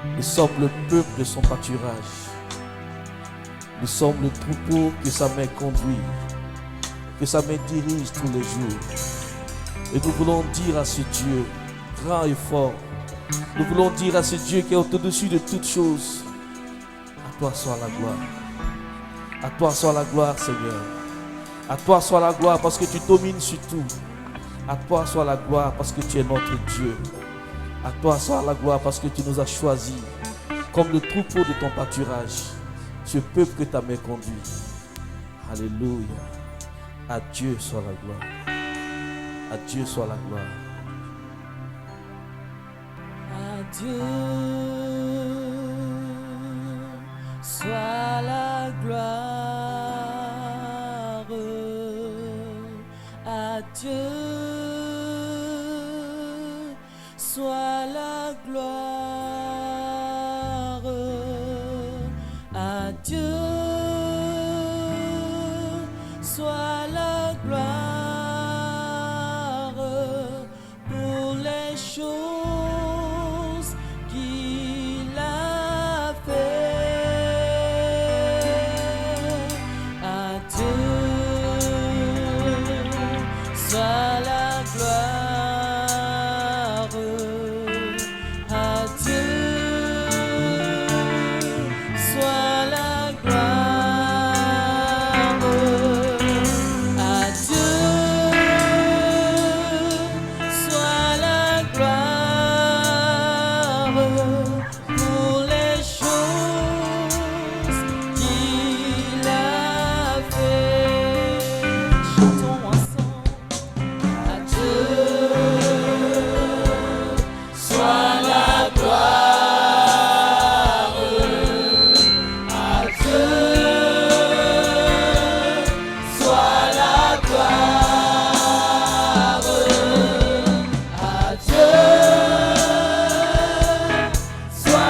Nous sommes le peuple de son pâturage. Nous sommes le troupeau que sa main conduit, que sa main dirige tous les jours. Et nous voulons dire à ce Dieu grand et fort, nous voulons dire à ce Dieu qui est au-dessus de toutes choses, à toi soit la gloire. À toi soit la gloire, Seigneur. À toi soit la gloire parce que tu domines sur tout. À toi soit la gloire parce que tu es notre Dieu. À toi soit la gloire parce que tu nous as choisis comme le troupeau de ton pâturage, ce peuple que ta main conduit. Alléluia. À Dieu soit la gloire. À Dieu soit la gloire. À Dieu soit la gloire. À Dieu soit la gloire. À Dieu soit la gloire pour les choses qu'il a fait. À Dieu soit la gloire. À Dieu soit la gloire. À Dieu soit la gloire pour les choses qu'il a fait. Chantons ensemble. À Dieu soit la gloire. À Dieu soit la gloire. À Dieu soit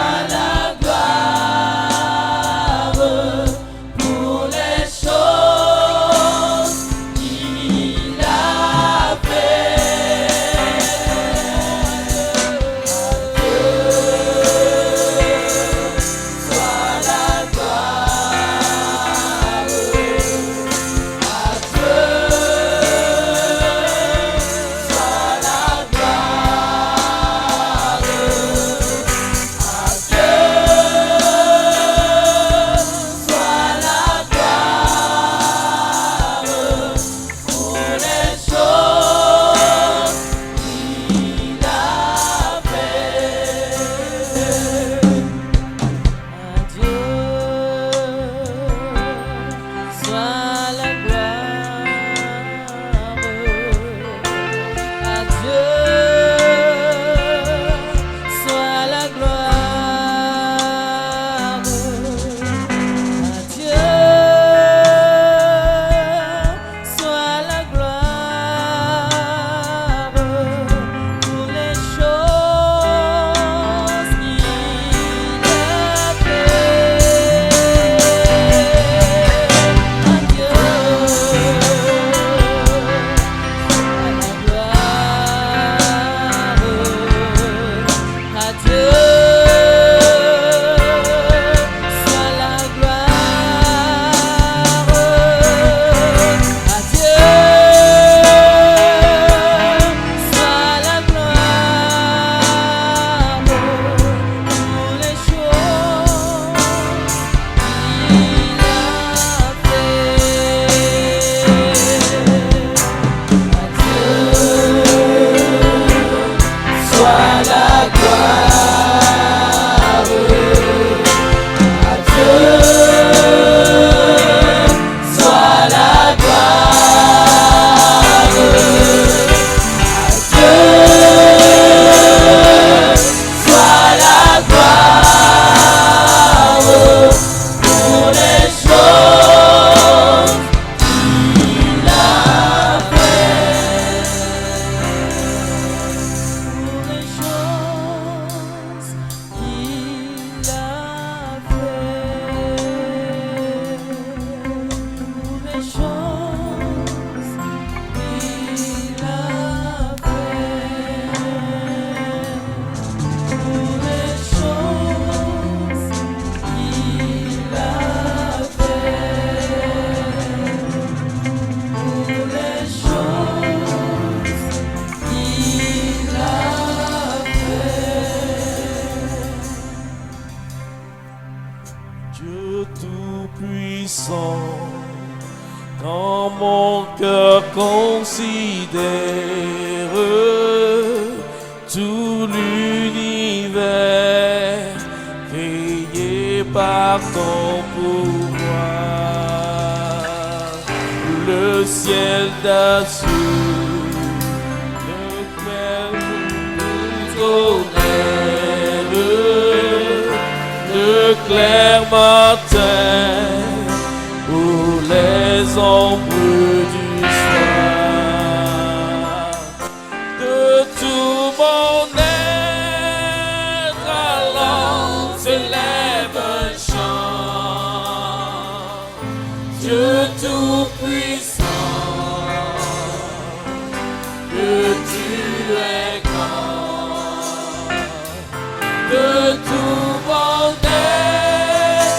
reconnaissant quand mon cœur considère tout l'univers créé par ton pouvoir, le ciel d'azur, le clair tonnerre, le clair matin, pour les ombres du soir, de tout mon être, alors se lève un chant. Dieu tout-puissant, que tu es grand, de tout mon être,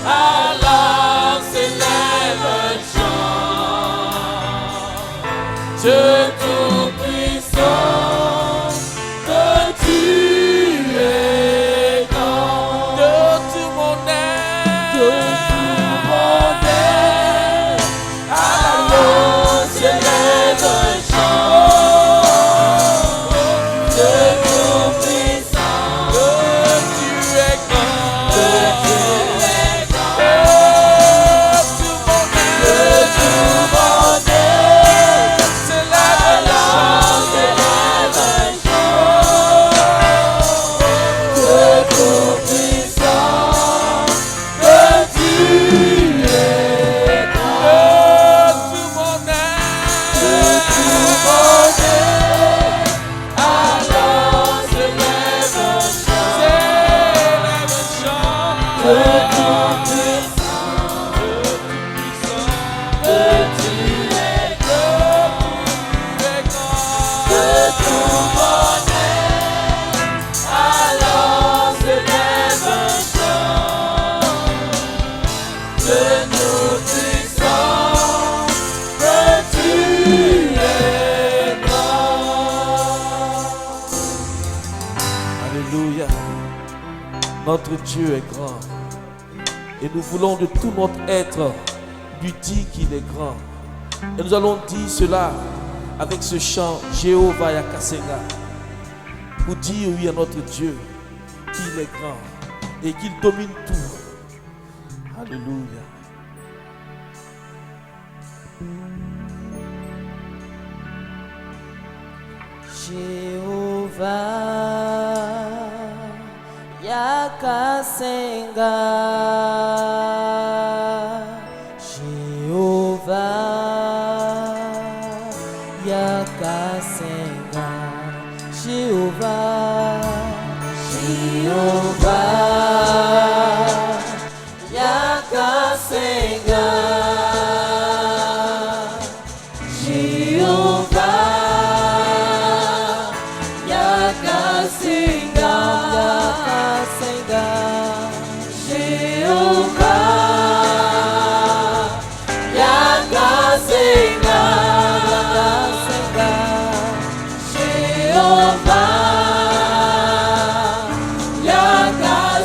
alors se lève un chant. Dieu tout-puissant, que tu es grand, de tout mon être, de tout mon être, alors se lève un chant. Dieu tout-puissant, que tu es grand, que tu es grand, de tout mon être, se lève un chant. Dieu tout-puissant, que tu es grand, de tout mon être, alors se lève un chant. Que tout-puissant, que tu es grand, que tout mon être, alors se lève un chant. Que tout-puissant, que tu es grand. Alléluia. Notre Dieu est grand. Et nous voulons de tout notre être lui dire qu'il est grand. Et nous allons dire cela avec ce chant Jéhovah Yakasenga, pour dire oui à notre Dieu qu'il est grand et qu'il domine tout. Alléluia. Jéhovah Yakasenga, Jéhovah Yakasenga, Jéhovah, Jéhovah Yakasenga, Jéhovah Yakasenga, Jéhovah Yakasenga, Jéhovah Yakasenga.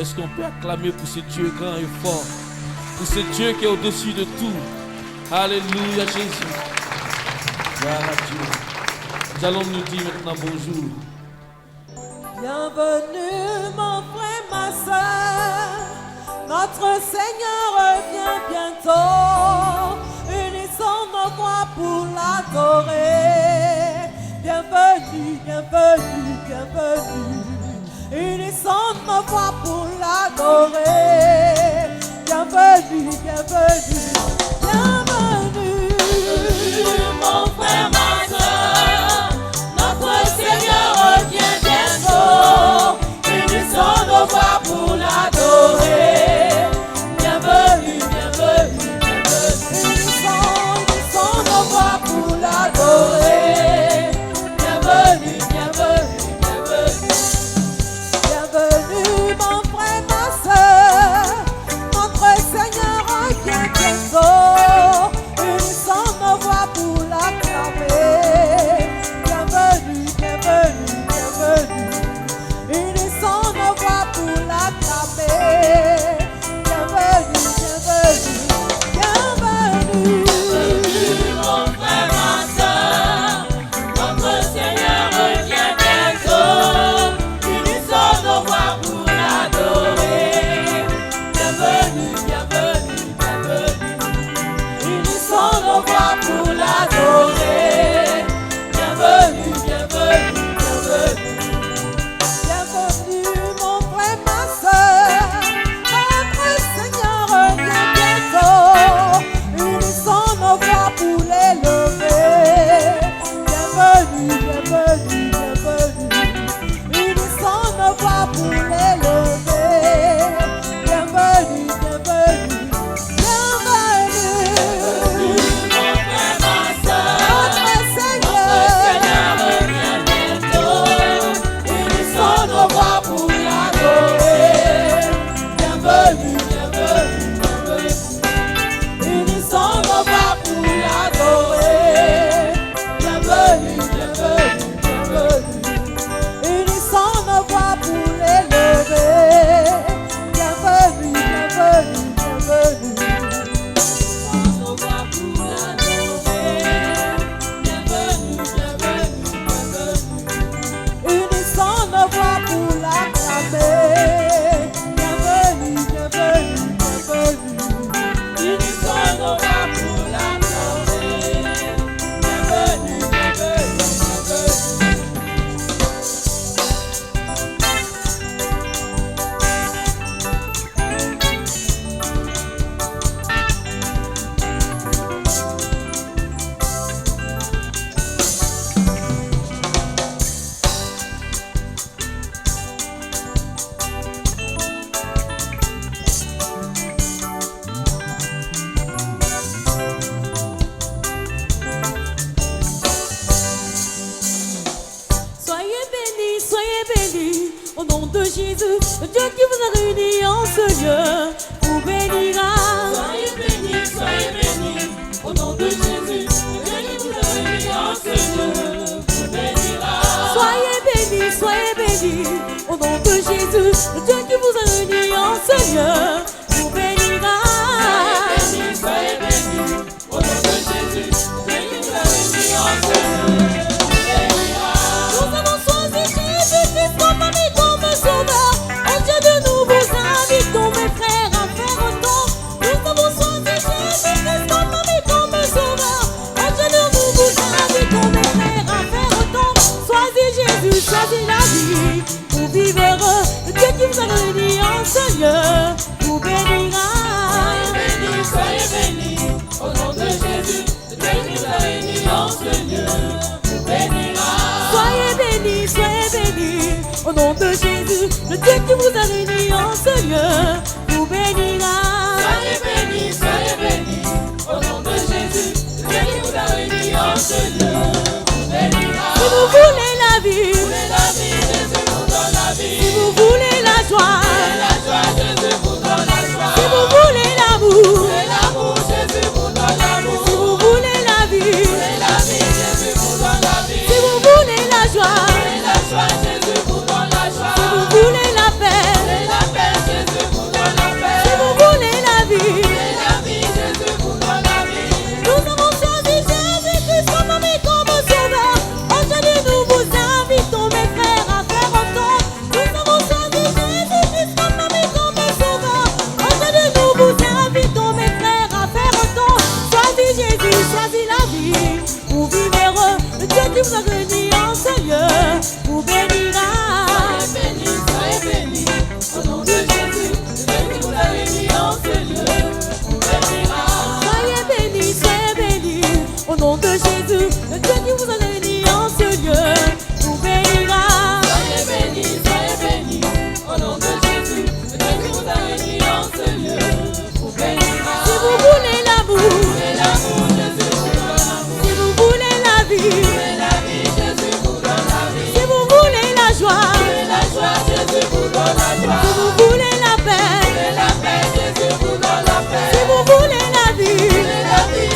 est-ce qu'on peut acclamer pour ce Dieu grand et fort, pour ce Dieu qui est au-dessus de tout? Alléluia Jésus. Gloire à Dieu. Nous allons nous dire maintenant bonjour. Bienvenue mon frère, ma soeur, notre Seigneur revient bientôt. Unissons nos voix pour l'adorer. Bienvenue, bienvenue, bienvenue. Unissons nos voix pour l'adorer. Bienvenue, bienvenue, bienvenue. Mon frère, ma soeur, notre Seigneur revient bientôt. Unissons nos voix pour l'adorer. Bienvenue, bienvenue, bienvenue. Unissons nos voix pour l'adorer. Bienvenue, bienvenue, bienvenue. Bienvenue mon frère, ma soeur, notre Seigneur revient bientôt. Unissons nos voix pour l'acclamer. Bienvenue, bienvenue, bienvenue. Unissons nos voix pour l'acclamer. Bienvenue, bienvenue, bienvenue. Mon frère, ma soeur, notre Seigneur revient bientôt. Unissons nos voix pour l'adorer. Bienvenue, bienvenue, bienvenue. Unissons nos voix pour l'adorer. Bienvenue, bienvenue, bienvenue. Bienvenue mon frère, ma soeur, notre Seigneur revient bientôt. Unissons nos voix pour l'élever. Bienvenue, bienvenue, bienvenue. Unissons nos voix pour l'élever. Bienvenue, bienvenue, bienvenue. Mon frère, ma soeur, Notre Seigneur. Seigneur revient bientôt. Unissons nos voix pour l'adorer. Bienvenue, bienvenue, bienvenue. Unissons nos voix pour l'adorer. Bienvenue, bienvenue, bienvenue. Unissons nos voix pour l'élever. Bienvenue, bienvenue, bienvenue. Nos voix pour l'adorer. Bienvenue, bienvenue, bienvenue. Unissons nos voix pour l'acclamer. Bienvenue, bienvenue, bienvenue. Unissons nos voix pour l'adorer. Bienvenue, bienvenue, bienvenue. Soyez bénis, au nom de Jésus, le Dieu qui vous a réunis en ce lieu, vous bénira. Soyez bénis, au nom de Jésus, le Dieu qui vous a réunis en ce lieu, vous bénira. Soyez bénis, au nom de Jésus, le Dieu qui vous a réunis en ce lieu, vous bénira. Soyez bénis, au nom de Jésus, le Dieu qui vous a réunis en ce lieu, vous bénira. Nous avons choisi Jésus-Christ comme ami, comme sauveur. Au Dieu de nous vous invitons, mes frères, à faire autant. Nous avons choisi Jésus-Christ comme ami, comme sauveur. Au Dieu de nous vous invitons, mes frères, à faire autant. Choisis Jésus, choisis la vie, pour vivre heureux. Le Dieu qui vous a réunis en ce lieu, vous bénira. Soyez bénis, au nom de Jésus, le Dieu qui vous a réunis en ce lieu, vous bénira. Soyez bénis, au nom de Jésus, le Dieu qui vous a réunis en ce lieu, vous bénira. Soyez bénis, au nom de Jésus, le Dieu qui vous a réunis en ce lieu, vous bénira. Si vous voulez la vie, Jésus vous donne la vie. si vous voulez la joie, Jésus vous donne la joie. si vous voulez l'amour, Jésus vous donne l'amour. si vous voulez la vie, Jésus vous donne la vie. si vous voulez la joie, Jésus vous donne la joie. si vous voulez la paix, Jésus vous a réunis en ce lieu vous bénira. Soyez bénis, au nom de Jésus, le Dieu qui vous a réunis en ce lieu vous bénira. Soyez bénis, au nom de Jésus, le Dieu qui vous a réunis en ce lieu vous bénira. Soyez bénis, au nom de Jésus, le Dieu qui vous a réunis en ce lieu vous bénira. Si vous voulez l'amour, Jésus vous donne l'amour. si vous voulez la vie, Jésus vous donne la vie. si vous voulez la joie, Jésus vous donne la joie. si vous voulez la paix, Jésus vous donne la paix. si vous voulez la vie,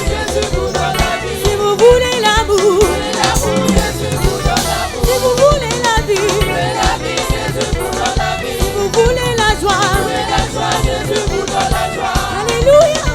Jésus vous donne la vie. si vous voulez l'amour, Jésus vous donne l'amour. si vous voulez la vie, Jésus vous donne la vie. si vous voulez la joie. Jésus vous donne la joie. Alléluia.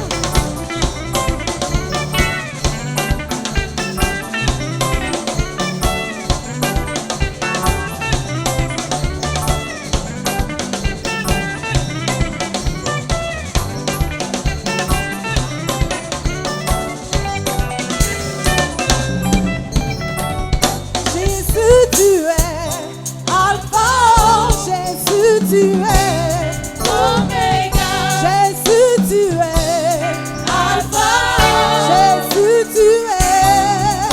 Jésus, tu es Alpha. Jésus, tu es Omega. Jésus, tu es Alpha. Jésus, tu es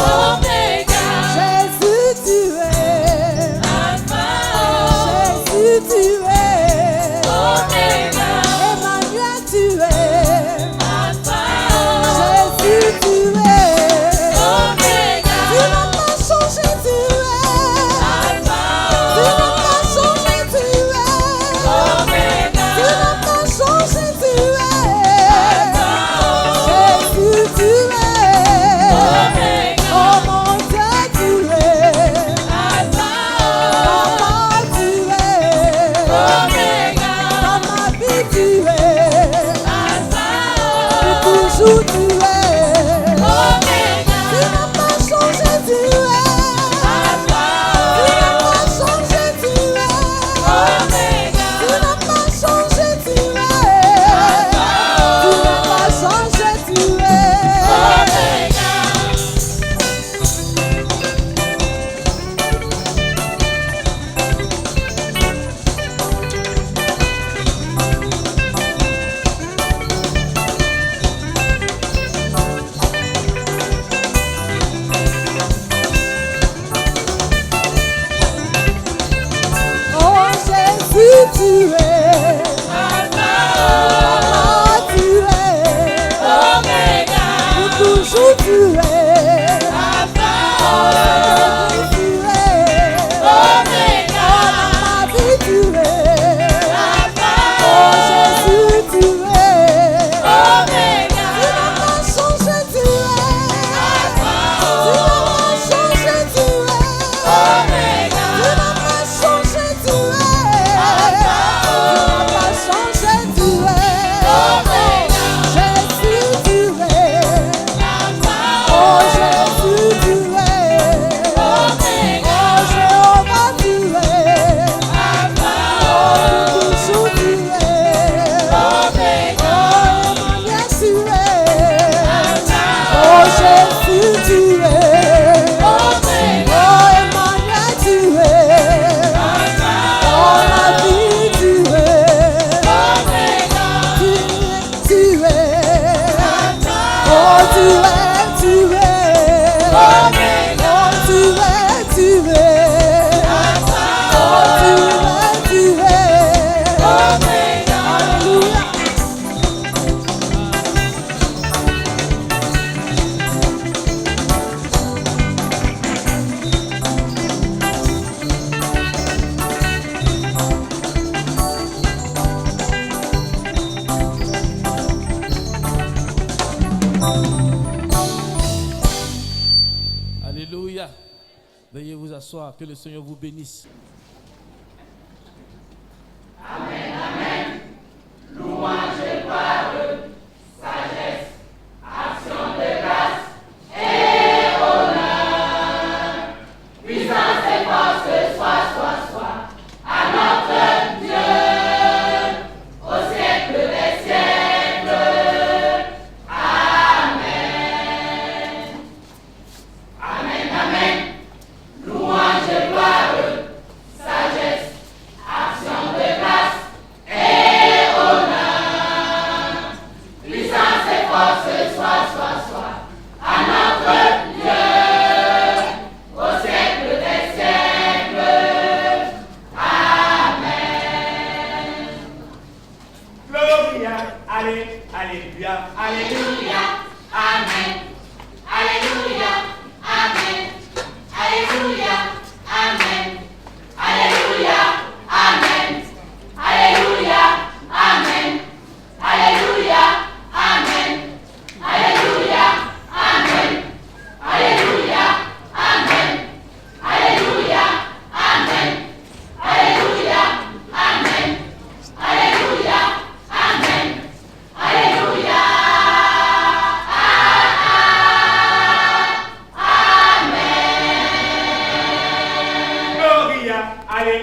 Omega. Jésus, tu es Alpha. Jésus, tu es Omega. Emmanuel, tu es Alpha. Jésus, tu es Omega. tu n'as pas changé, tu es Alpha. tu n'as pas changé, tu es Omega. tu n'as pas changé, tu es Alpha. Jésus, tu es Omega. oh mon Dieu, tu es Alpha. Papa, tu es Omega. dans ma vie, tu es Alpha. toujours, tu es Omega. tu n'as pas changé, tu es Alpha. tu n'as pas changé, tu es Omega. tu n'as pas changé, tu es tu n'as pas changé, tu es Omega. oh Jésus, tu es Alpha. Papa, tu es Omega. pour toujours, tu es Alpha. tu es Omega. dans ma vie, tu es Alpha. oh Jésus, tu es Omega. tu n'as pas changé, tu es Alpha. tu n'as pas changé, tu es Omega. tu n'as pas changé, tu es tu n'as pas changé, tu es Omega. Jésus, tu es Alpha. oh Jésus, tu es Omega. oh Jéhovah, tu es Alpha. oh toujours, tu es Omega. oh Emmanuel, tu es Alpha. oh Jésus, tu es Omega. oh Emmanuel, tu es Alpha. oh la vie, tu es Omega. tu es oh tu es, tu es Omega. oh tu es, tu es Alpha. oh tu es Omega. Alléluia. Alléluia. Veuillez vous asseoir, que le Seigneur vous bénisse.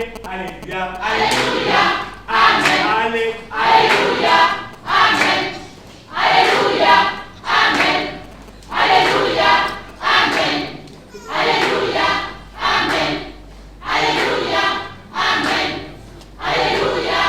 Allez, alléluia. Alléluia. Amen. Allez. Alléluia. Amen. Alléluia. Amen. Alléluia. Amen. Alléluia. Amen. Alléluia. Amen. Alléluia.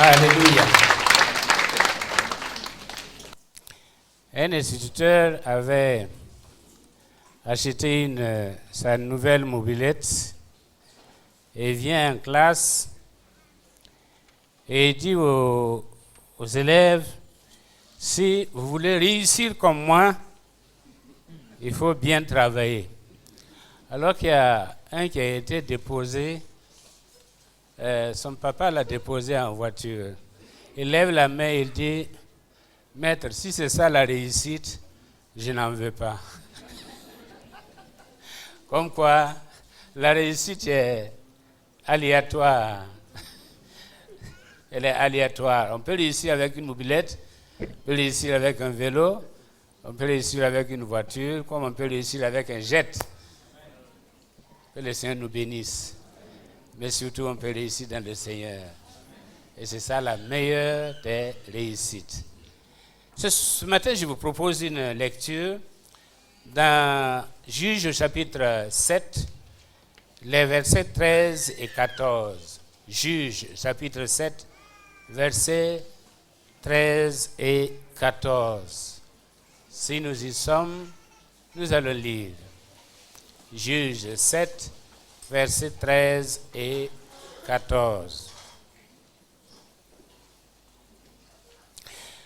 Alléluia. Un instituteur avait acheté sa nouvelle mobilette et vient en classe et dit aux élèves, si vous voulez réussir comme moi, il faut bien travailler. Alors qu'il y a un qui a été déposé, son papa l'a déposé en voiture. Il lève la main et il dit, maître, si c'est ça la réussite, je n'en veux pas. Comme quoi, la réussite est aléatoire. Elle est aléatoire. On peut réussir avec une mobilette, on peut réussir avec un vélo, on peut réussir avec une voiture, comme on peut réussir avec un jet. Que le Seigneur nous bénisse. Mais surtout, on peut réussir dans le Seigneur. Et c'est ça la meilleure des réussites. Ce matin, je vous propose une lecture dans Juges chapitre 7, les versets 13 et 14. Juges chapitre 7, versets 13 et 14. Si nous y sommes, nous allons lire. Juges 7, versets 13 et 14.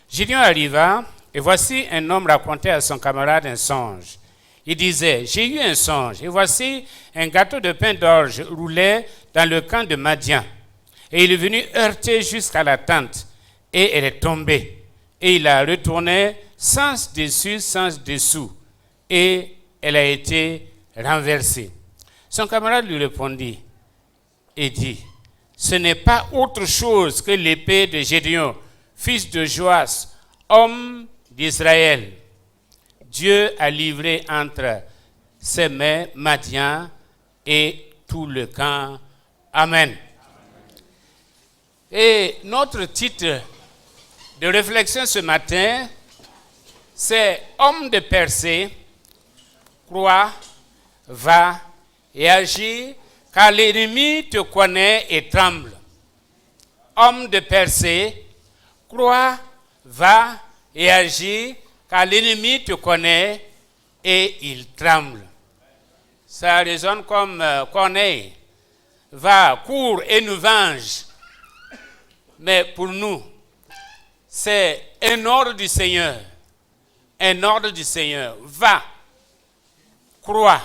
Gideon arriva, et voici un homme racontait à son camarade un songe. Il disait, j'ai eu un songe, et voici un gâteau de pain d'orge roulait dans le camp de Madian. Et il est venu heurter jusqu'à la tente, et elle est tombée. Et il la retournait sens dessus, sens dessous, et elle a été renversée. Son camarade lui répondit et dit, ce n'est pas autre chose que l'épée de Gédéon, fils de Joas, homme d'Israël. Dieu a livré entre ses mains Madian et tout le camp. Amen. Et notre titre de réflexion ce matin, c'est « Homme de Persée, croit, va et agit, car l'ennemi te connaît et tremble. » Homme de Persée, croit, va et agit, car l'ennemi te connaît et il tremble. Ça résonne comme Corneille. Va, cours et nous venge. Mais pour nous, c'est un ordre du Seigneur. Un ordre du Seigneur. Va, crois,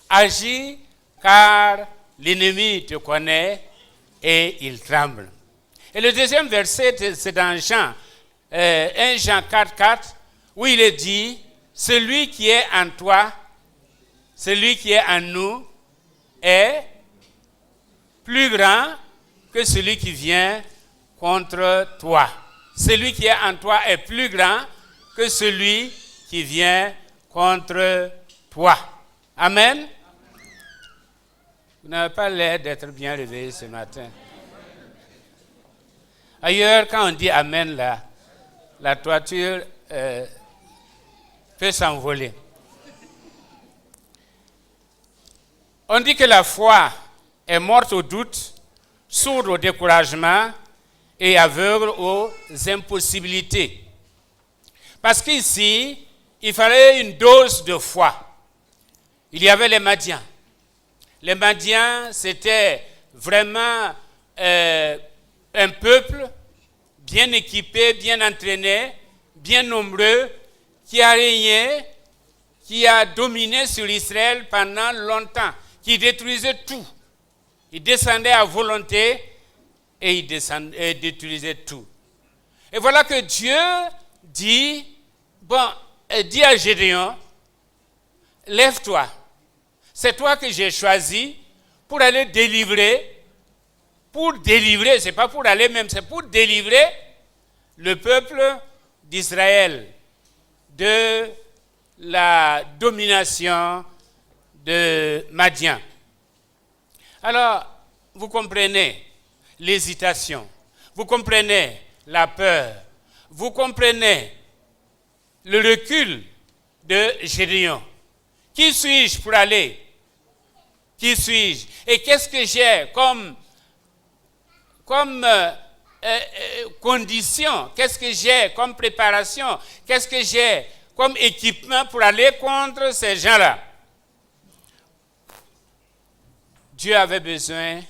agis, car l'ennemi te connaît et il tremble. Et le deuxième verset, c'est dans Jean, 1 Jean 4, 4, où il est dit, celui qui est en toi, celui qui est en nous, est plus grand que celui qui vient contre toi. Celui qui est en toi est plus grand que celui qui vient contre toi. Amen. Vous n'avez pas l'air d'être bien réveillé ce matin. Ailleurs, quand on dit Amen, là, la toiture peut s'envoler. On dit que la foi est morte au doute, sourde au découragement et aveugle aux impossibilités. Parce qu'ici, il fallait une dose de foi. Il y avait les Madians. Les Madians, c'était vraiment un peuple bien équipé, bien entraîné, bien nombreux, qui a régné, qui a dominé sur Israël pendant longtemps, qui détruisait tout. Il descendait à volonté et il détruisait tout. Et voilà que Dieu dit à Gédéon, lève-toi, c'est toi que j'ai choisi pour aller délivrer. Pour délivrer, ce n'est pas pour aller même, c'est pour délivrer le peuple d'Israël de la domination de Madian. Alors, vous comprenez l'hésitation, vous comprenez la peur, vous comprenez le recul de Gédéon. Qui suis-je pour aller? Qui suis-je? Et qu'est-ce que j'ai comme condition, qu'est-ce que j'ai comme préparation, qu'est-ce que j'ai comme équipement pour aller contre ces gens-là? Dieu avait besoin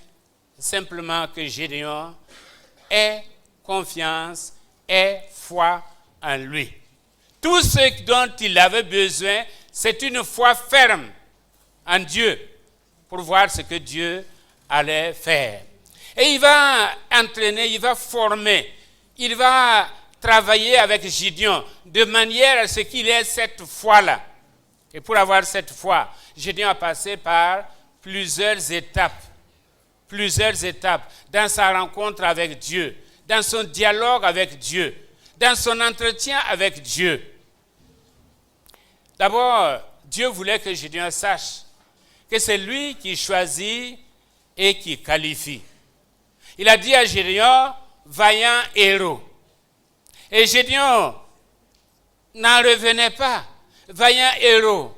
simplement que Gédéon ait confiance, ait foi en lui. Tout ce dont il avait besoin, c'est une foi ferme en Dieu pour voir ce que Dieu allait faire. Et il va entraîner, il va former, il va travailler avec Gédéon de manière à ce qu'il ait cette foi-là. Et pour avoir cette foi, Gédéon a passé par plusieurs étapes dans sa rencontre avec Dieu, dans son dialogue avec Dieu, dans son entretien avec Dieu. D'abord, Dieu voulait que Gédéon sache que c'est lui qui choisit et qui qualifie. Il a dit à Gédéon, vaillant héros. Et Gédéon n'en revenait pas. Vaillant héros.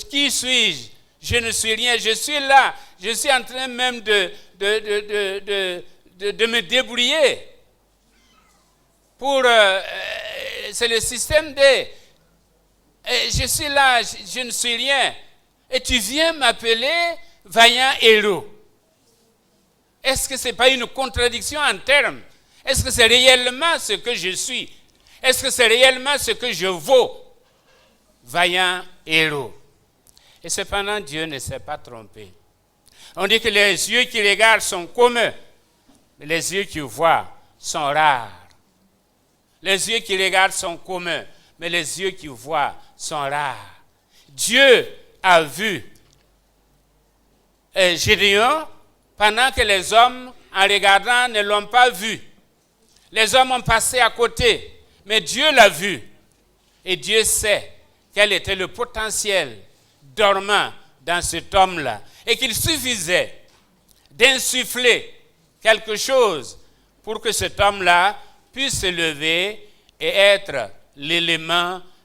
Qui suis-je? Je ne suis rien. Je suis là. Je suis en train même de me débrouiller. C'est le système D. Je suis là. Je ne suis rien. Et tu viens m'appeler vaillant héros. Est-ce que ce n'est pas une contradiction en termes? Est-ce que c'est réellement ce que je suis? Est-ce que c'est réellement ce que je vaux? Vaillant héros. Et cependant, Dieu ne s'est pas trompé. On dit que les yeux qui regardent sont communs, mais les yeux qui voient sont rares. Les yeux qui regardent sont communs, mais les yeux qui voient sont rares. Dieu a vu Gédéon pendant que les hommes, en regardant, ne l'ont pas vu. Les hommes ont passé à côté, mais Dieu l'a vu. Et Dieu sait quel était le potentiel dormant dans cet homme-là. Et qu'il suffisait d'insuffler quelque chose pour que cet homme-là puisse se lever et être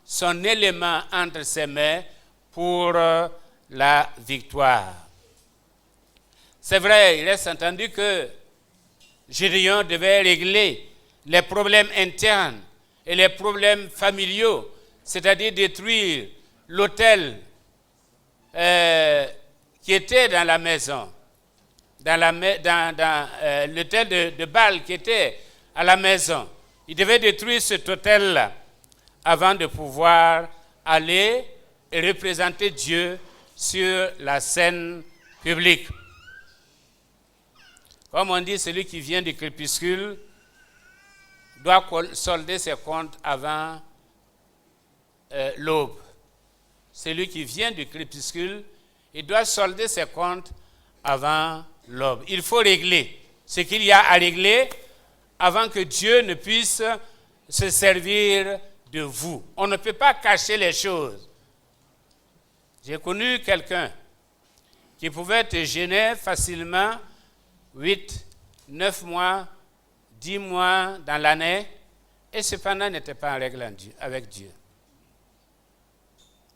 son élément entre ses mains pour la victoire. C'est vrai, il est entendu que Gédéon devait régler les problèmes internes et les problèmes familiaux, c'est-à-dire détruire l'autel qui était dans la maison, l'autel de Baal qui était à la maison. Il devait détruire cet autel-là avant de pouvoir aller et représenter Dieu sur la scène publique. Comme on dit, celui qui vient du crépuscule doit solder ses comptes avant l'aube. Celui qui vient du crépuscule, il doit solder ses comptes avant l'aube. Il faut régler ce qu'il y a à régler avant que Dieu ne puisse se servir de vous. On ne peut pas cacher les choses. J'ai connu quelqu'un qui pouvait te gêner facilement 8, 9 mois, 10 mois dans l'année, et cependant n'était pas en règle avec Dieu.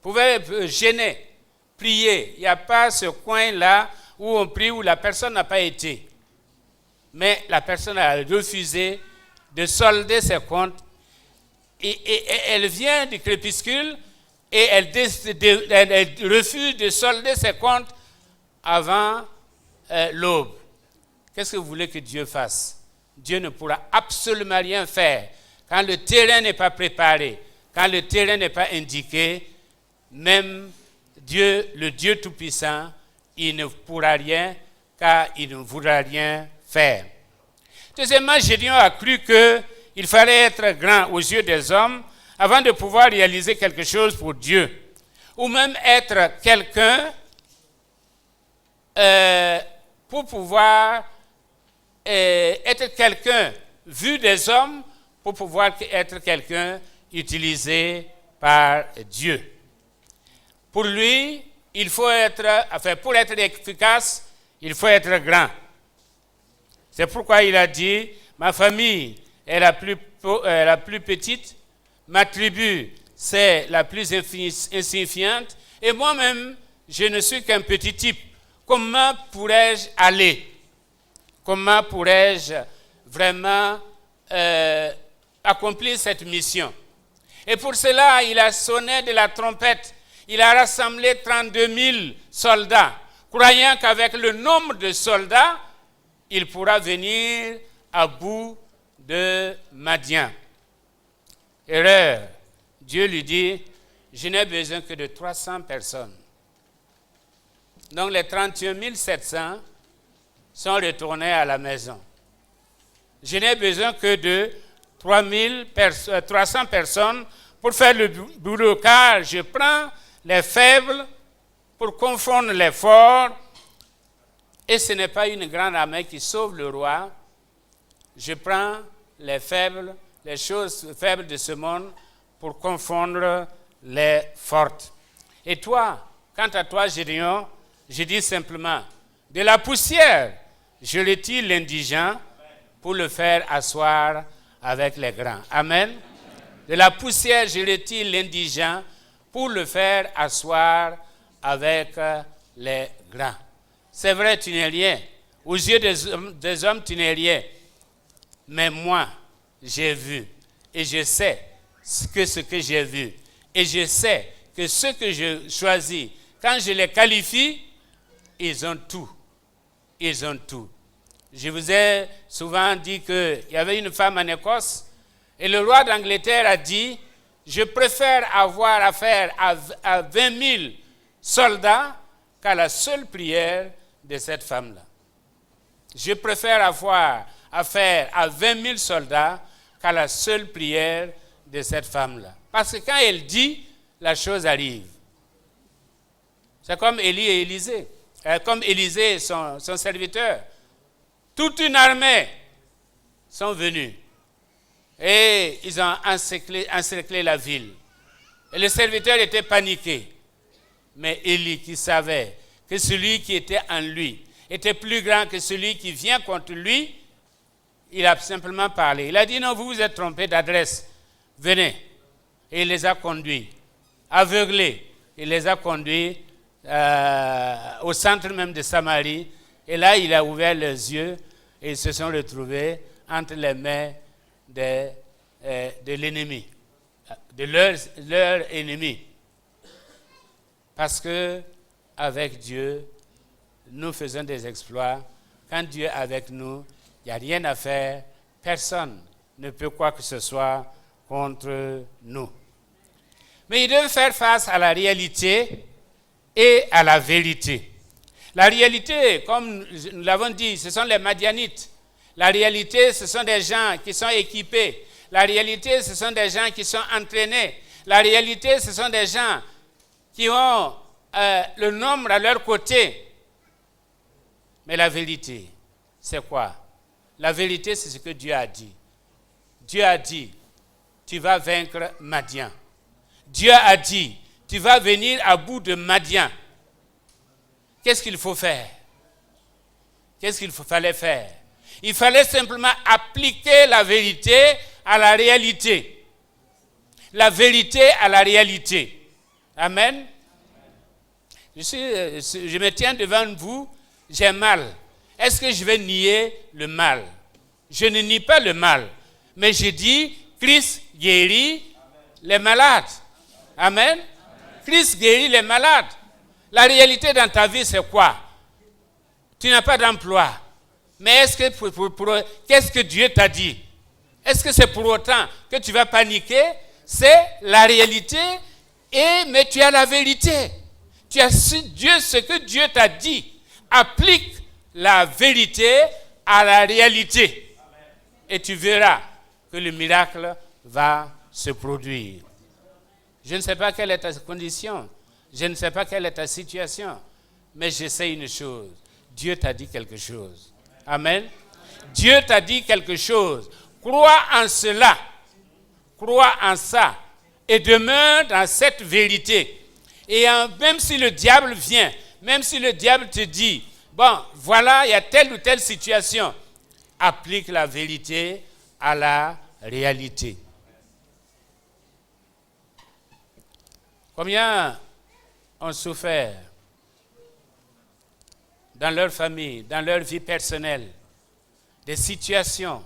Pouvait gêner, prier. Il n'y a pas ce coin-là où on prie, où la personne n'a pas été. Mais la personne a refusé de solder ses comptes. Et elle vient du crépuscule et elle refuse de solder ses comptes avant l'aube. Qu'est-ce que vous voulez que Dieu fasse? Dieu ne pourra absolument rien faire quand le terrain n'est pas préparé, quand le terrain n'est pas indiqué. Même Dieu, le Dieu Tout-Puissant, il ne pourra rien car il ne voudra rien faire. Deuxièmement, Gédéon a cru qu'il fallait être grand aux yeux des hommes avant de pouvoir réaliser quelque chose pour Dieu. Ou même être quelqu'un pour pouvoir être quelqu'un vu des hommes pour pouvoir être quelqu'un utilisé par Dieu. Pour lui, il faut pour être efficace, il faut être grand. C'est pourquoi il a dit, ma famille est la plus petite, ma tribu c'est la plus insignifiante, et moi-même, je ne suis qu'un petit type. Comment pourrais-je aller? Comment pourrais-je vraiment accomplir cette mission? Et pour cela, il a sonné de la trompette. Il a rassemblé 32 000 soldats, croyant qu'avec le nombre de soldats, il pourra venir à bout de Madian. Erreur. Dieu lui dit, je n'ai besoin que de 300 personnes. Donc les 31 700 sont retournés à la maison. Je n'ai besoin que de 300 personnes pour faire le boulot, car je prends les faibles pour confondre les forts. Et ce n'est pas une grande armée qui sauve le roi. Je prends les faibles, les choses faibles de ce monde pour confondre les fortes. Et toi, quant à toi, Gédéon, je dis simplement, de la poussière, je retire l'indigent pour le faire asseoir avec les grands. Amen. De la poussière, je retire l'indigent pour le faire asseoir avec les grands. C'est vrai, tu n'es rien. Aux yeux des hommes, tu n'es rien. Mais moi, j'ai vu. Et je sais ce que j'ai vu. Et je sais que ceux que je choisis, quand je les qualifie, ils ont tout. Ils ont tout. Je vous ai souvent dit qu'il y avait une femme en Écosse et le roi d'Angleterre a dit, je préfère avoir affaire à 20 000 soldats qu'à la seule prière de cette femme-là. Je préfère avoir affaire à 20 000 soldats qu'à la seule prière de cette femme-là. Parce que quand elle dit, la chose arrive. C'est comme Élie et Élisée, comme Élisée et son serviteur. Toute une armée sont venus et ils ont encerclé la ville. Et le serviteur était paniqué. Mais Élie qui savait que celui qui était en lui était plus grand que celui qui vient contre lui, il a simplement parlé. Il a dit, non, vous vous êtes trompé d'adresse. Venez. Et il les a conduits. Aveuglés, il les a conduits au centre même de Samarie. Et là, il a ouvert les yeux et ils se sont retrouvés entre les mains de l'ennemi, de leur ennemi. Parce que avec Dieu, nous faisons des exploits. Quand Dieu est avec nous, il n'y a rien à faire. Personne ne peut quoi que ce soit contre nous. Mais il doit faire face à la réalité et à la vérité. La réalité, comme nous l'avons dit, ce sont les Madianites. La réalité, ce sont des gens qui sont équipés. La réalité, ce sont des gens qui sont entraînés. La réalité, ce sont des gens qui ont le nombre à leur côté. Mais la vérité, c'est quoi? La vérité, c'est ce que Dieu a dit. Dieu a dit, tu vas vaincre Madian. Dieu a dit, tu vas venir à bout de Madian. Qu'est-ce qu'il faut faire? Qu'est-ce qu'il fallait faire? Il fallait simplement appliquer la vérité à la réalité. La vérité à la réalité. Amen. Je me tiens devant vous, j'ai mal. Est-ce que je vais nier le mal? Je ne nie pas le mal. Mais je dis, Christ guérit les malades. Amen. Christ guérit les malades. La réalité dans ta vie, c'est quoi? Tu n'as pas d'emploi. Mais est-ce que qu'est-ce que Dieu t'a dit? Est-ce que c'est pour autant que tu vas paniquer? C'est la réalité, mais tu as la vérité. Tu as ce que Dieu t'a dit. Applique la vérité à la réalité. Et tu verras que le miracle va se produire. Je ne sais pas quelle est ta condition. Je ne sais pas quelle est ta situation. Mais je sais une chose. Dieu t'a dit quelque chose. Amen. Dieu t'a dit quelque chose. Crois en cela. Crois en ça. Et demeure dans cette vérité. Et même si le diable vient, même si le diable te dit, bon, voilà, il y a telle ou telle situation, applique la vérité à la réalité. Combien ont souffert dans leur famille, dans leur vie personnelle, des situations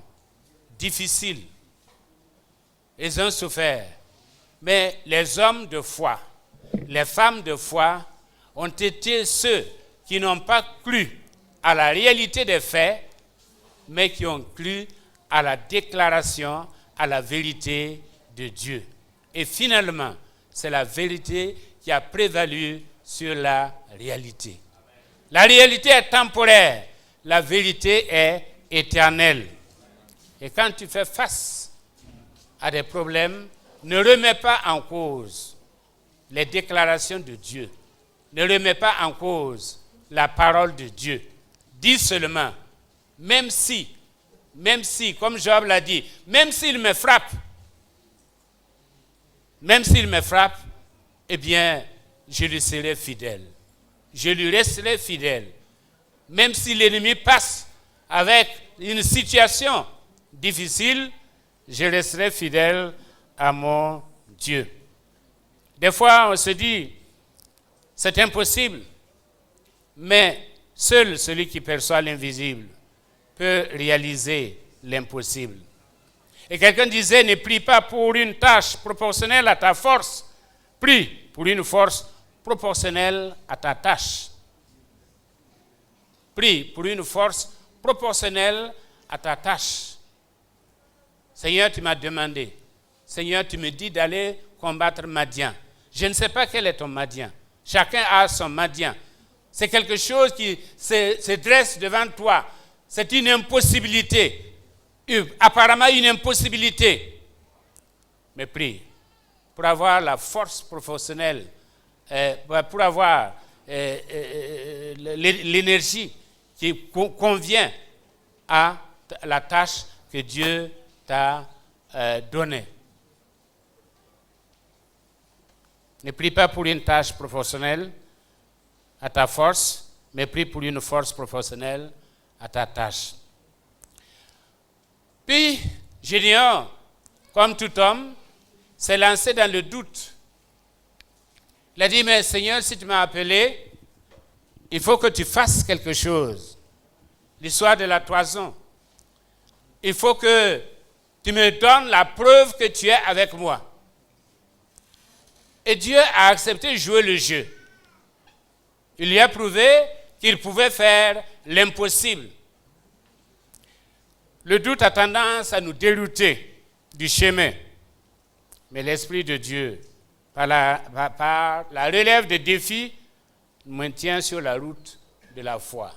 difficiles. Ils ont souffert. Mais les hommes de foi, les femmes de foi ont été ceux qui n'ont pas cru à la réalité des faits, mais qui ont cru à la déclaration, à la vérité de Dieu. Et finalement, c'est la vérité qui a prévalu sur la réalité. La réalité est temporaire, la vérité est éternelle. Et quand tu fais face à des problèmes, ne remets pas en cause les déclarations de Dieu. Ne remets pas en cause la parole de Dieu. Dis seulement, même si, comme Job l'a dit, même s'il me frappe, eh bien, je lui serai fidèle. Je lui resterai fidèle. Même si l'ennemi passe avec une situation difficile, je resterai fidèle à mon Dieu. Des fois, on se dit, c'est impossible, mais seul celui qui perçoit l'invisible peut réaliser l'impossible. Et quelqu'un disait, ne prie pas pour une tâche proportionnelle à ta force, prie pour une force proportionnelle à ta tâche. Prie pour une force proportionnelle à ta tâche. Seigneur, tu m'as demandé. Seigneur, tu me dis d'aller combattre Madian. Je ne sais pas quel est ton Madian. Chacun a son Madian. C'est quelque chose qui se dresse devant toi. C'est une impossibilité. Apparemment une impossibilité. Mais prie pour avoir la force professionnelle, pour avoir l'énergie qui convient à la tâche que Dieu t'a donnée. Ne prie pas pour une tâche professionnelle à ta force, mais prie pour une force professionnelle à ta tâche. Puis, Gédéon, comme tout homme, s'est lancé dans le doute. Il a dit, mais Seigneur, si tu m'as appelé, il faut que tu fasses quelque chose. L'histoire de la toison. Il faut que tu me donnes la preuve que tu es avec moi. Et Dieu a accepté de jouer le jeu. Il lui a prouvé qu'il pouvait faire l'impossible. Le doute a tendance à nous dérouter du chemin. Mais l'Esprit de Dieu, par la relève des défis, nous maintient sur la route de la foi.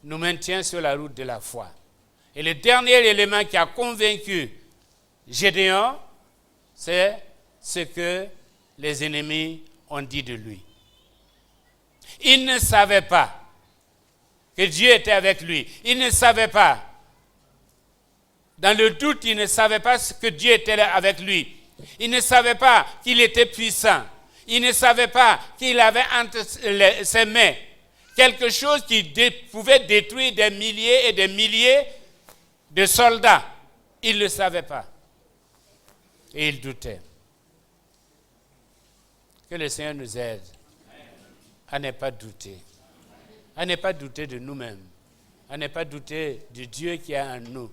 Nous maintient sur la route de la foi. Et le dernier élément qui a convaincu Gédéon, c'est ce que les ennemis ont dit de lui. Il ne savait pas que Dieu était avec lui. Il ne savait pas. Dans le doute, il ne savait pas que Dieu était avec lui. Il ne savait pas qu'il était puissant. Il ne savait pas qu'il avait entre ses mains quelque chose qui pouvait détruire des milliers et des milliers de soldats. Il ne le savait pas. Et il doutait. Que le Seigneur nous aide à ne pas douter. À ne pas douter de nous-mêmes. À ne pas douter du Dieu qui est en nous.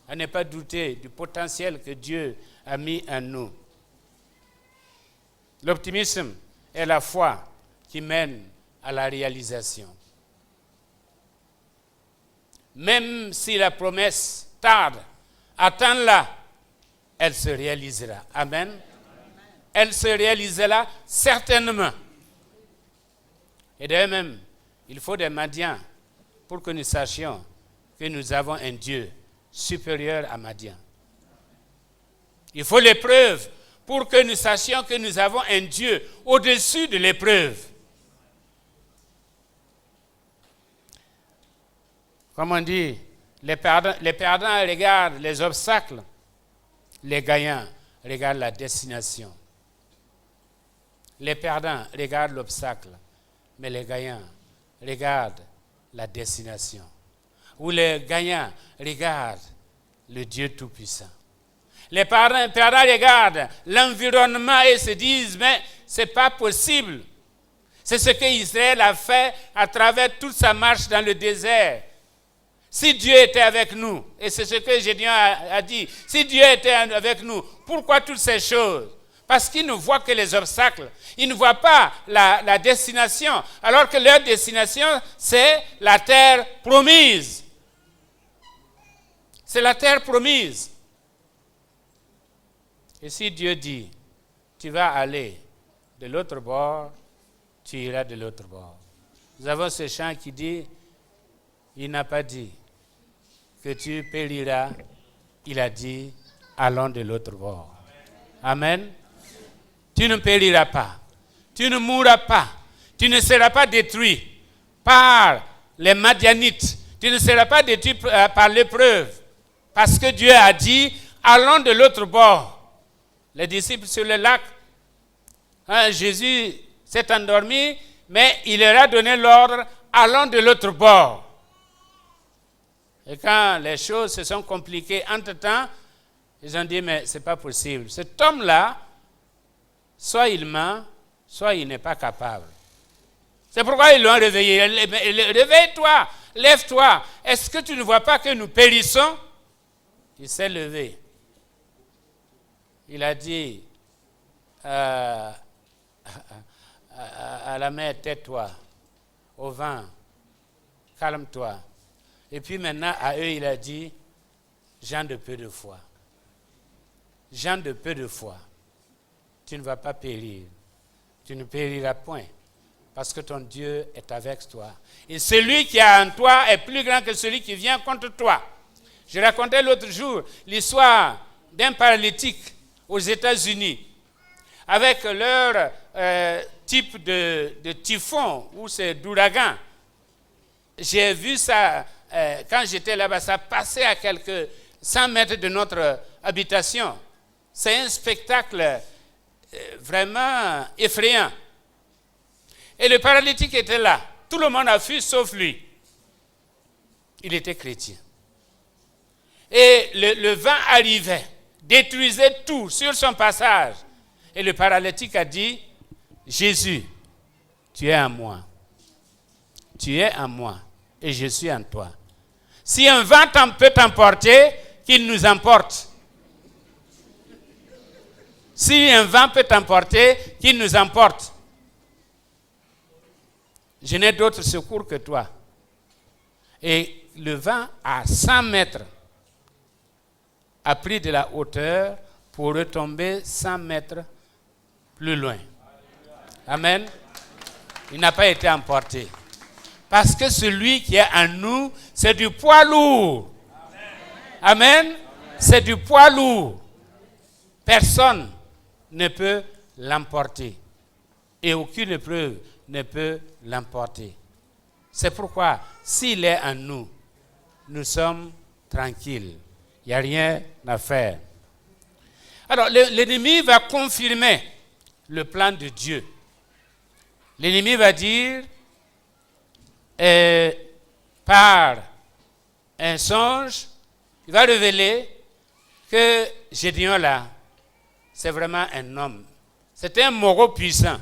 À ne pas douter du potentiel que Dieu a mis en nous. L'optimisme est la foi qui mène à la réalisation. Même si la promesse tarde, attends-la, elle se réalisera. Amen. Elle se réalisera certainement. Et d'ailleurs même, il faut des Madians pour que nous sachions que nous avons un Dieu supérieur à Madian. Il faut l'épreuve pour que nous sachions que nous avons un Dieu au-dessus de l'épreuve. Comme on dit, les perdants regardent les obstacles, les gagnants regardent la destination. Les perdants regardent l'obstacle, mais les gagnants regardent la destination. Ou les gagnants regardent le Dieu Tout-Puissant. Les perdants regardent l'environnement et se disent, mais ce n'est pas possible. C'est ce qu'Israël a fait à travers toute sa marche dans le désert. Si Dieu était avec nous, et c'est ce que Gédéon a dit, si Dieu était avec nous, pourquoi toutes ces choses? Parce qu'ils ne voient que les obstacles. Ils ne voient pas la destination, alors que leur destination, c'est la terre promise. C'est la terre promise. Et si Dieu dit, tu vas aller de l'autre bord, tu iras de l'autre bord. Nous avons ce chant qui dit, il n'a pas dit que tu périras, il a dit, allons de l'autre bord. Amen. Tu ne périras pas, tu ne mourras pas, tu ne seras pas détruit par les Madianites, tu ne seras pas détruit par l'épreuve, parce que Dieu a dit, allons de l'autre bord. Les disciples sur le lac, Jésus s'est endormi, mais il leur a donné l'ordre, allons de l'autre bord. Et quand les choses se sont compliquées entre-temps, ils ont dit, mais ce n'est pas possible. Cet homme-là, soit il ment, soit il n'est pas capable. C'est pourquoi ils l'ont réveillé. Réveille-toi, lève-toi. Est-ce que tu ne vois pas que nous périssons? Il s'est levé. Il a dit à la mer, tais-toi. Au vent, calme-toi. Et puis maintenant, à eux, il a dit, gens de peu de foi. Gens de peu de foi. tu ne vas pas périr. Tu ne périras point, parce que ton Dieu est avec toi. Et celui qui est en toi est plus grand que celui qui vient contre toi. Je racontais l'autre jour l'histoire d'un paralytique aux États-Unis, avec leur type de typhon ou c'est d'ouragan. J'ai vu ça quand j'étais là-bas, ça passait à quelques 100 mètres de notre habitation. C'est un spectacle vraiment effrayant. Et le paralytique était là. Tout le monde a fui sauf lui. Il était chrétien. Et le vent arrivait, détruisait tout sur son passage. Et le paralytique a dit, Jésus, tu es en moi. Tu es en moi et je suis en toi. Si un vent peut t'emporter, qu'il nous emporte. Si un vent peut t'emporter, qu'il nous emporte. Je n'ai d'autre secours que toi. Et le vent à 100 mètres a pris de la hauteur pour retomber 100 mètres plus loin. Amen. Il n'a pas été emporté. Parce que celui qui est en nous, c'est du poids lourd. Amen. Amen. C'est du poids lourd. Personne ne peut l'emporter. Et aucune épreuve ne peut l'emporter. C'est pourquoi, s'il est en nous, nous sommes tranquilles. Il n'y a rien à faire. Alors, l'ennemi va confirmer le plan de Dieu. L'ennemi va dire, par un songe, il va révéler que Gédéon là, c'est vraiment un homme. C'est un Moro puissant.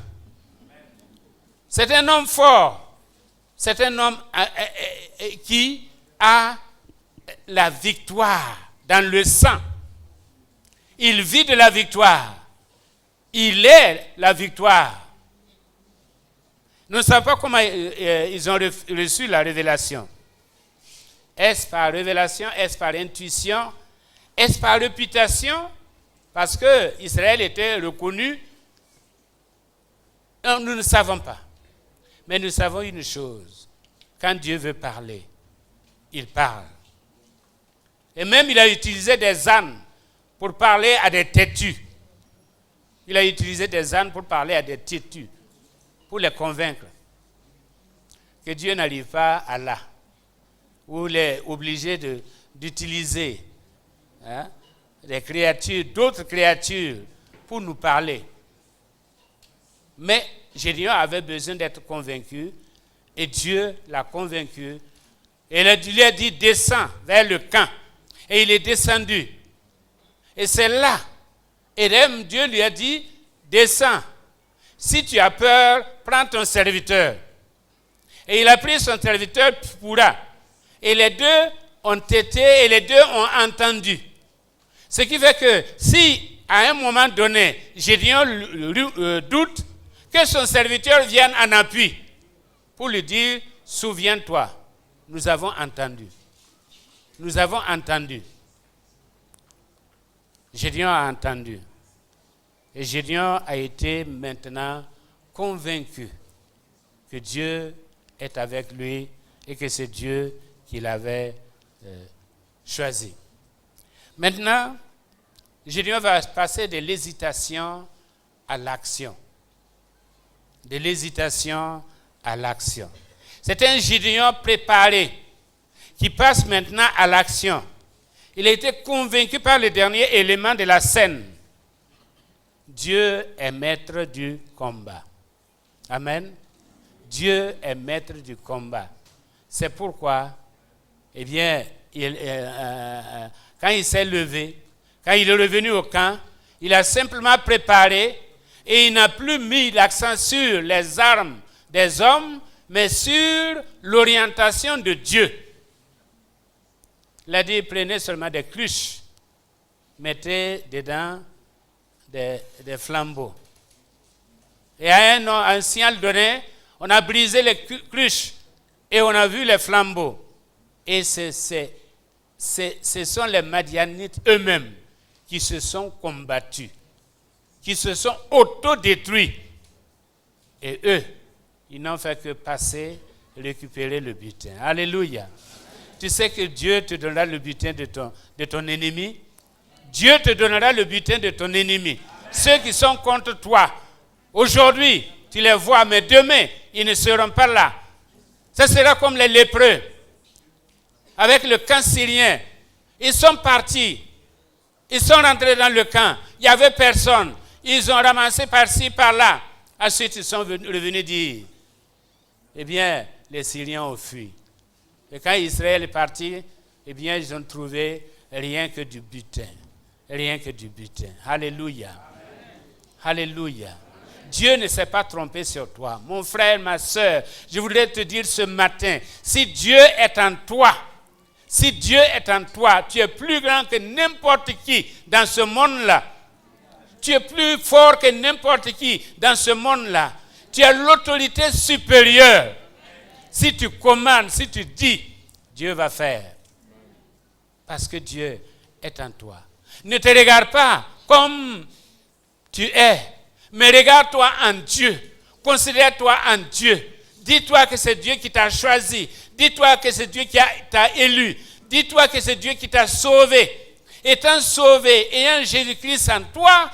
C'est un homme fort. C'est un homme qui a la victoire dans le sang. Il vit de la victoire. Il est la victoire. Nous ne savons pas comment ils ont reçu la révélation. Est-ce par révélation? Est-ce par intuition? Est-ce par réputation? Parce que Israël était reconnu. Non, nous ne savons pas. Mais nous savons une chose. Quand Dieu veut parler, il parle. Et même il a utilisé des ânes pour parler à des têtus. Il a utilisé des ânes pour parler à des têtus, pour les convaincre que Dieu n'arrive pas à là, ou il est obligé d'utiliser des créatures, d'autres créatures pour nous parler. Mais Gédéon avait besoin d'être convaincu et Dieu l'a convaincu. Et il lui a dit, descends vers le camp. Et il est descendu. Et c'est là. Et même Dieu lui a dit, descends. Si tu as peur, prends ton serviteur. Et il a pris son serviteur Pura. Et les deux ont été et les deux ont entendu. Ce qui fait que si à un moment donné, Gédéon doute, que son serviteur vienne en appui pour lui dire, souviens-toi, nous avons entendu. Nous avons entendu. Gédéon a entendu. Et Gédéon a été maintenant convaincu que Dieu est avec lui et que c'est Dieu qui l'avait choisi. Maintenant, Gédéon va passer de l'hésitation à l'action. De l'hésitation à l'action. C'est un Gédéon préparé qui passe maintenant à l'action. Il a été convaincu par le dernier élément de la scène. Dieu est maître du combat. Amen. Dieu est maître du combat. C'est pourquoi, eh bien, quand il s'est levé, quand il est revenu au camp, il a simplement préparé et il n'a plus mis l'accent sur les armes des hommes, mais sur l'orientation de Dieu. Il a dit, prenez seulement des cruches, mettez dedans des flambeaux. Et à un signal donné, on a brisé les cruches et on a vu les flambeaux. Et ce sont les Madianites eux-mêmes qui se sont combattus. qui se sont autodétruits. Et eux, ils n'ont fait que passer, récupérer le butin. Alléluia. Tu sais que Dieu te donnera le butin de ton ennemi. Dieu te donnera le butin de ton ennemi. Ceux qui sont contre toi, aujourd'hui, tu les vois, mais demain, ils ne seront pas là. Ça sera comme les lépreux, avec le camp syrien. Ils sont partis, ils sont rentrés dans le camp, il n'y avait personne. Ils ont ramassé par-ci, par-là. Ensuite, ils sont revenus dire, eh bien, les Syriens ont fui. Et quand Israël est parti, eh bien, ils ont trouvé rien que du butin. Rien que du butin. Alléluia. Amen. Alléluia. Dieu ne s'est pas trompé sur toi. Mon frère, ma soeur, je voudrais te dire ce matin, si Dieu est en toi, si Dieu est en toi, tu es plus grand que n'importe qui dans ce monde-là. Tu es plus fort que n'importe qui dans ce monde-là. Tu as l'autorité supérieure. Si tu commandes, si tu dis, Dieu va faire. Parce que Dieu est en toi. Ne te regarde pas comme tu es, mais regarde-toi en Dieu. Considère-toi en Dieu. Dis-toi que c'est Dieu qui t'a choisi. Dis-toi que c'est Dieu qui t'a élu. Dis-toi que c'est Dieu qui t'a sauvé. Étant sauvé, ayant Jésus-Christ en toi,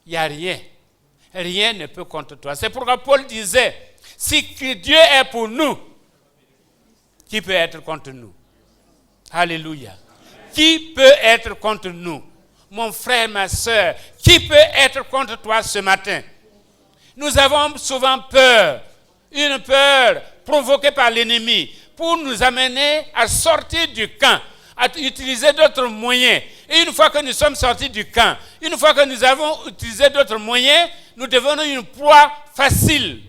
il n'y a rien. Rien ne peut contre toi. C'est pourquoi Paul disait, si Dieu est pour nous, qui peut être contre nous? Alléluia. Qui peut être contre nous? Mon frère, ma soeur, qui peut être contre toi ce matin? Nous avons souvent peur, une peur provoquée par l'ennemi pour nous amener à sortir du camp, à utiliser d'autres moyens. Et une fois que nous sommes sortis du camp, une fois que nous avons utilisé d'autres moyens, nous devenons une proie facile.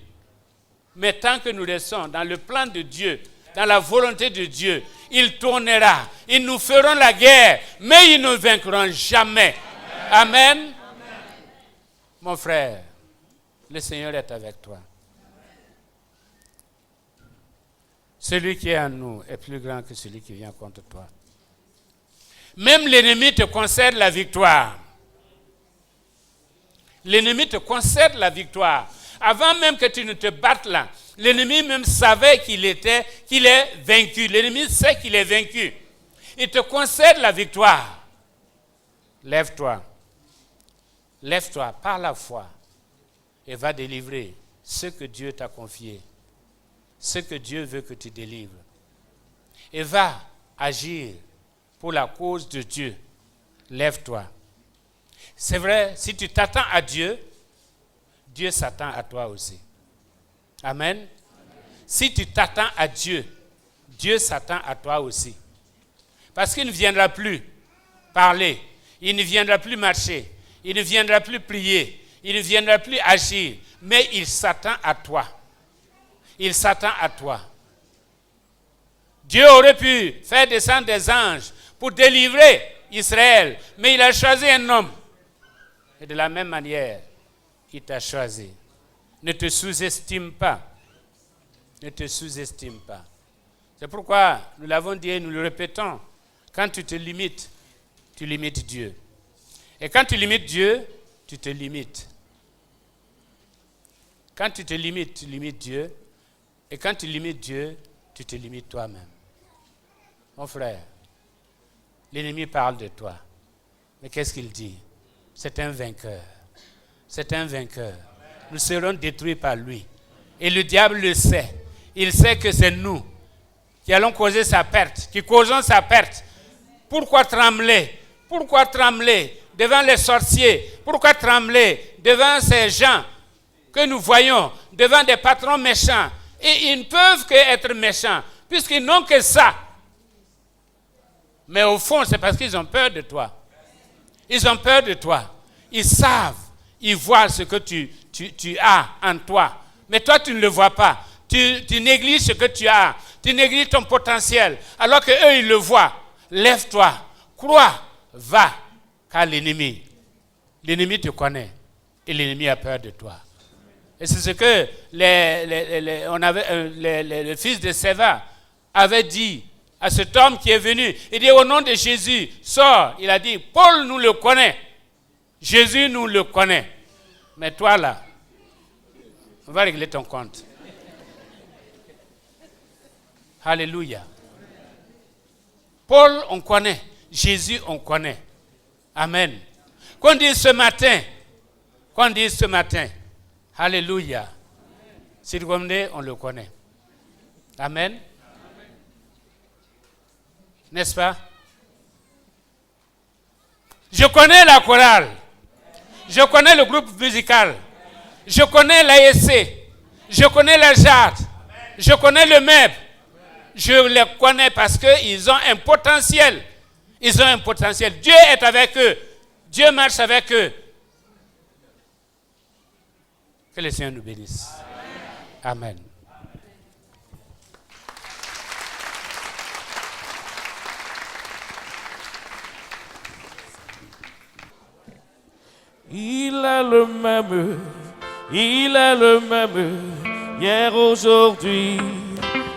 Mais tant que nous restons dans le plan de Dieu, dans la volonté de Dieu, il tournera. Ils nous feront la guerre, mais ils ne vaincront jamais. Amen. Amen. Mon frère, le Seigneur est avec toi. Celui qui est en nous est plus grand que celui qui vient contre toi. Même l'ennemi te concède la victoire. L'ennemi te concède la victoire. Avant même que tu ne te battes là, l'ennemi même savait qu'il est vaincu. L'ennemi sait qu'il est vaincu. Il te concède la victoire. Lève-toi. Lève-toi par la foi et va délivrer ce que Dieu t'a confié. Ce que Dieu veut que tu délivres. Et va agir pour la cause de Dieu. Lève-toi. C'est vrai, si tu t'attends à Dieu, Dieu s'attend à toi aussi. Amen. Amen. Si tu t'attends à Dieu, Dieu s'attend à toi aussi. Parce qu'il ne viendra plus parler, il ne viendra plus marcher, il ne viendra plus prier, il ne viendra plus agir, mais il s'attend à toi. Il s'attend à toi. Dieu aurait pu faire descendre des anges pour délivrer Israël, mais il a choisi un homme. Et de la même manière, il t'a choisi. Ne te sous-estime pas. Ne te sous-estime pas. C'est pourquoi nous l'avons dit et nous le répétons. Quand tu te limites, tu limites Dieu. Et quand tu limites Dieu, tu te limites. Quand tu te limites, tu limites Dieu. Et quand tu limites Dieu, tu te limites toi-même. Mon frère, l'ennemi parle de toi. Mais qu'est-ce qu'il dit? C'est un vainqueur. C'est un vainqueur. Nous serons détruits par lui. Et le diable le sait. Il sait que c'est nous qui allons causer sa perte, qui causons sa perte. Pourquoi trembler? Pourquoi trembler devant les sorciers? Pourquoi trembler devant ces gens que nous voyons, devant des patrons méchants? Et ils ne peuvent qu'être méchants, puisqu'ils n'ont que ça. Mais au fond, c'est parce qu'ils ont peur de toi. Ils ont peur de toi. Ils savent, ils voient ce que tu as en toi. Mais toi, tu ne le vois pas. Tu négliges ce que tu as. Tu négliges ton potentiel. Alors qu'eux, ils le voient. Lève-toi, crois, va. Car l'ennemi te connaît. Et l'ennemi a peur de toi. Et c'est ce que le fils de Séva avait dit à cet homme qui est venu. Il dit au nom de Jésus, sors. Il a dit, Paul nous le connaît. Jésus, nous le connaît. Mais toi, là, on va régler ton compte. Alléluia. Paul, on connaît. Jésus, on connaît. Amen. Qu'on dise ce matin, alléluia. Si on le connaît. Amen. N'est-ce pas? Je connais la chorale. Je connais le groupe musical. Je connais l'ASC. Je connais la JAD. Je connais le MEP. Je les connais parce qu'ils ont un potentiel. Ils ont un potentiel. Dieu est avec eux. Dieu marche avec eux. Que le Seigneur nous bénisse. Amen. Il est le même, hier, aujourd'hui.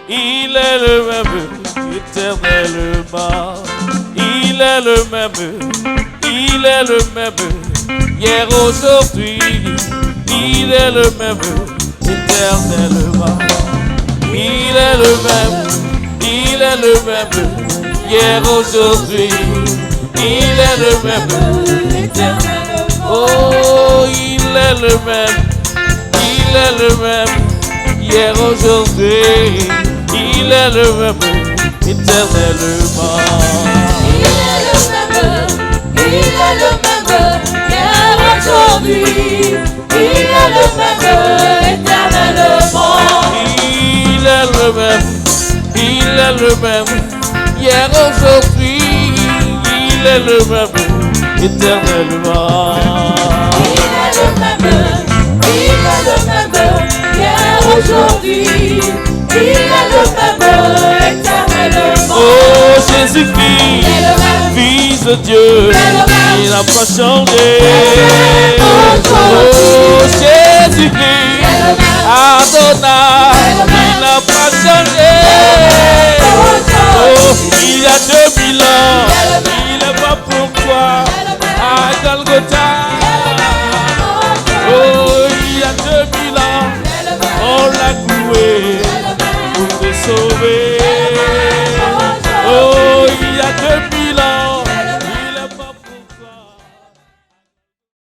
Il est le même, éternellement. Il est le même, hier, aujourd'hui. Il est le même, éternellement. Il est le même, hier, aujourd'hui. Il est le même, éternellement. Oh, il est le même, hier, aujourd'hui. Il est le même, éternellement. Il est le même, hier, aujourd'hui. Il est le même, éternellement. Il est le même, hier, aujourd'hui. Il est le même, éternellement. Il est le même, hier, aujourd'hui. Il est le même, éternellement. Oh, Jésus-Christ, Fils de Dieu, il n'a pas changé. Oh, Jésus-Christ,